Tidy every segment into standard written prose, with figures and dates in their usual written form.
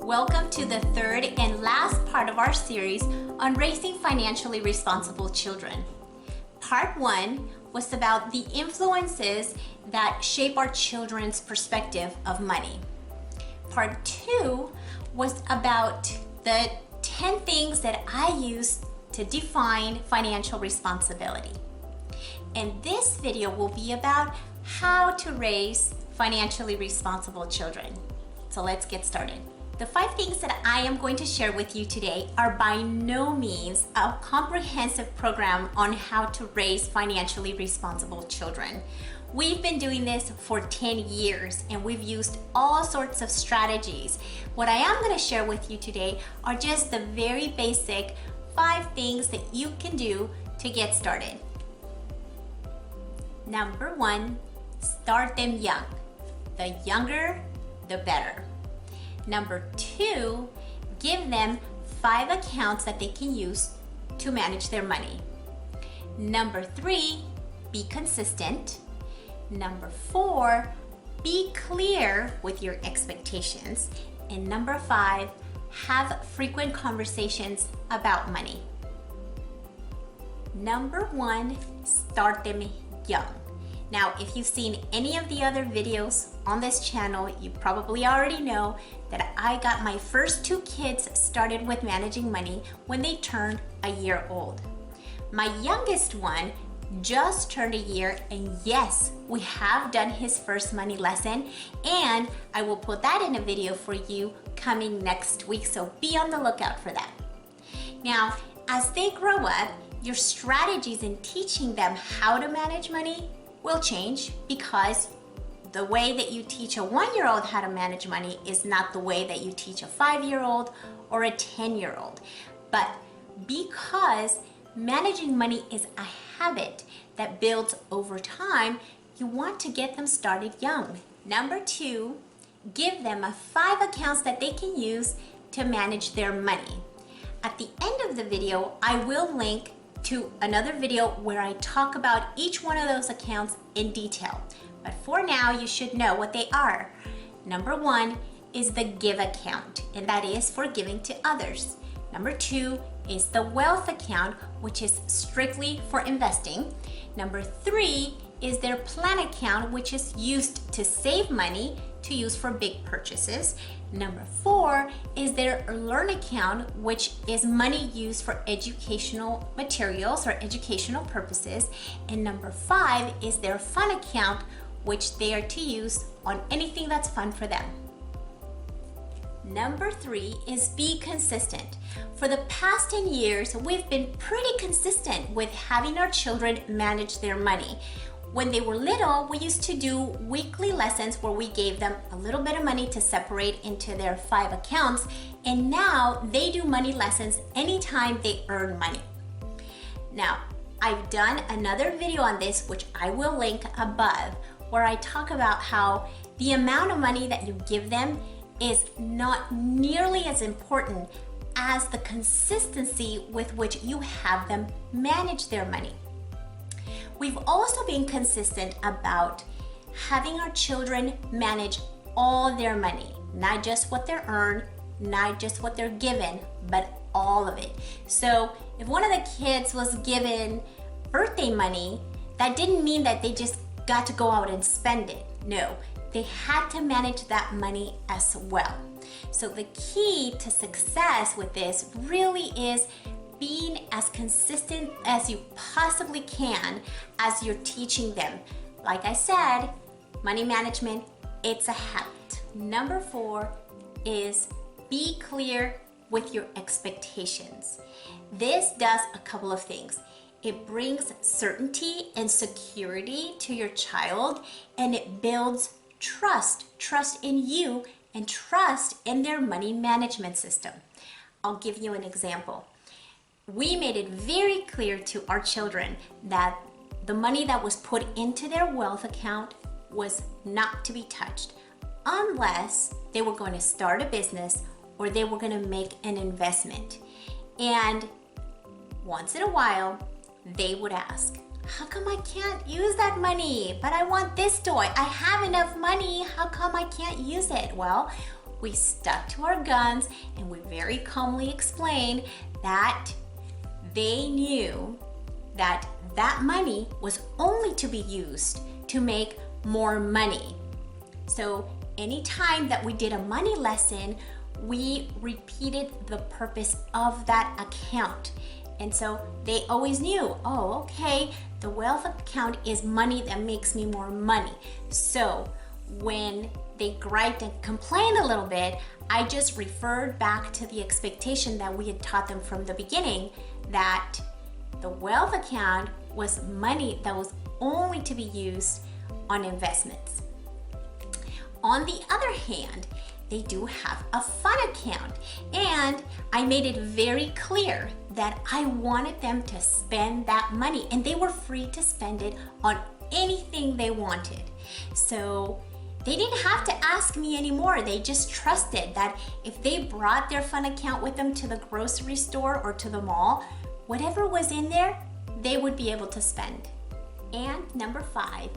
Welcome to the third and last part of our series on raising financially responsible children. Part 1 was about the influences that shape our children's perspective of money. Part 2 was about the 10 things that I use to define financial responsibility. And this video will be about how to raise financially responsible children. So let's get started. The 5 things that I am going to share with you today are by no means a comprehensive program on how to raise financially responsible children. We've been doing this for 10 years and we've used all sorts of strategies. What I am going to share with you today are just the very basic 5 things that you can do to get started. Number 1, start them young. The younger, the better. Number 2, give them 5 accounts that they can use to manage their money. Number 3, be consistent. Number 4, be clear with your expectations. And number 5, have frequent conversations about money. Number 1, start them young. Now, if you've seen any of the other videos on this channel, you probably already know that I got my first 2 kids started with managing money when they turned a year old. My youngest one just turned a year, and yes, we have done his first money lesson, and I will put that in a video for you coming next week, so be on the lookout for that. Now, as they grow up, your strategies in teaching them how to manage money will change, because the way that you teach a 1-year-old how to manage money is not the way that you teach a 5-year-old or a 10-year-old. But because managing money is a habit that builds over time, you want to get them started young. Number 2, give them 5 accounts that they can use to manage their money. At the end of the video, I will link to another video where I talk about each one of those accounts in detail. But for now, you should know what they are. Number 1 is the Give account, and that is for giving to others. Number 2 is the Wealth account, which is strictly for investing. Number 3 is their Plan account, which is used to save money to use for big purchases. Number 4 is their Learn account, which is money used for educational materials or educational purposes. And number 5 is their Fun account, which they are to use on anything that's fun for them. Number 3 is be consistent. For the past 10 years, we've been pretty consistent with having our children manage their money. When they were little, we used to do weekly lessons where we gave them a little bit of money to separate into their 5 accounts, and now they do money lessons anytime they earn money. Now, I've done another video on this, which I will link above, where I talk about how the amount of money that you give them is not nearly as important as the consistency with which you have them manage their money. We've also been consistent about having our children manage all their money, not just what they're earned, not just what they're given, but all of it. So if one of the kids was given birthday money, that didn't mean that they just got to go out and spend it. No, they had to manage that money as well. So the key to success with this really is being as consistent as you possibly can as you're teaching them. Like I said, money management, it's a habit. Number 4 is be clear with your expectations. This does a couple of things. It brings certainty and security to your child, and it builds trust in you and trust in their money management system. I'll give you an example. We made it very clear to our children that the money that was put into their Wealth account was not to be touched unless they were going to start a business or they were going to make an investment. And once in a while, they would ask, how come I can't use that money? But I want this toy. I have enough money. How come I can't use it? Well, we stuck to our guns and we very calmly explained that they knew that that money was only to be used to make more money. So anytime that we did a money lesson, we repeated the purpose of that account. And so they always knew, oh, okay, the wealth account is money that makes me more money. So when they griped and complained a little bit, I just referred back to the expectation that we had taught them from the beginning, that the wealth account was money that was only to be used on investments. On the other hand, they do have a fun account, and I made it very clear that I wanted them to spend that money, and they were free to spend it on anything they wanted. So they didn't have to ask me anymore. They just trusted that if they brought their fun account with them to the grocery store or to the mall, whatever was in there, they would be able to spend. And number 5,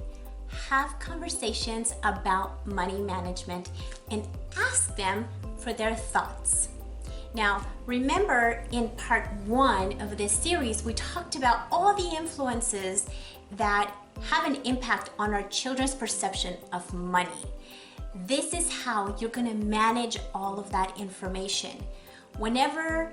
have conversations about money management and ask them for their thoughts. Now, remember in part 1 of this series, we talked about all the influences that have an impact on our children's perception of money. This is how you're going to manage all of that information. Whenever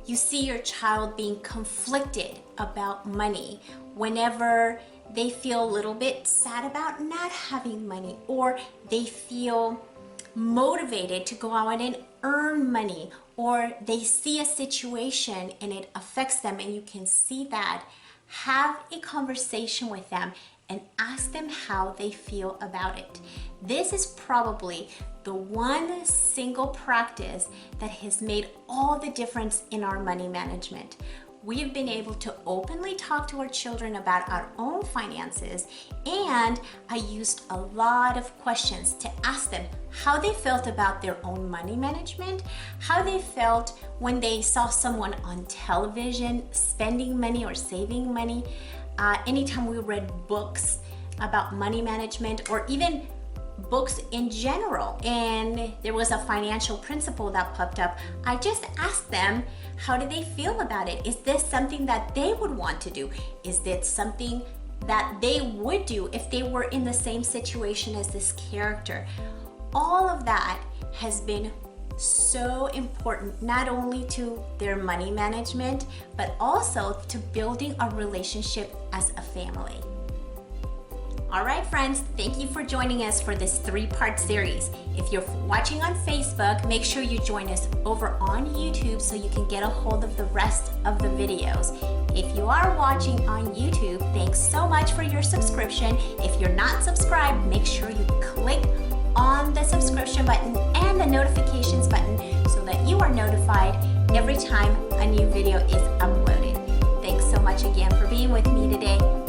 you see your child being conflicted about money, whenever they feel a little bit sad about not having money, or they feel motivated to go out and earn money, or they see a situation and it affects them and you can see that, have a conversation with them and ask them how they feel about it. This is probably the one single practice that has made all the difference in our money management. We have been able to openly talk to our children about our own finances, and I used a lot of questions to ask them how they felt about their own money management, how they felt when they saw someone on television spending money or saving money, anytime we read books about money management, or even books in general, and there was a financial principle that popped up, I just asked them, how do they feel about it? Is this something that they would want to do? Is this something that they would do if they were in the same situation as this character? All of that has been so important, not only to their money management, but also to building a relationship as a family. All right, friends, thank you for joining us for this 3-part series. If you're watching on Facebook, make sure you join us over on YouTube so you can get a hold of the rest of the videos. If you are watching on YouTube, thanks so much for your subscription. If you're not subscribed, make sure you click on the subscription button and the notifications button so that you are notified every time a new video is uploaded. Thanks so much again for being with me today.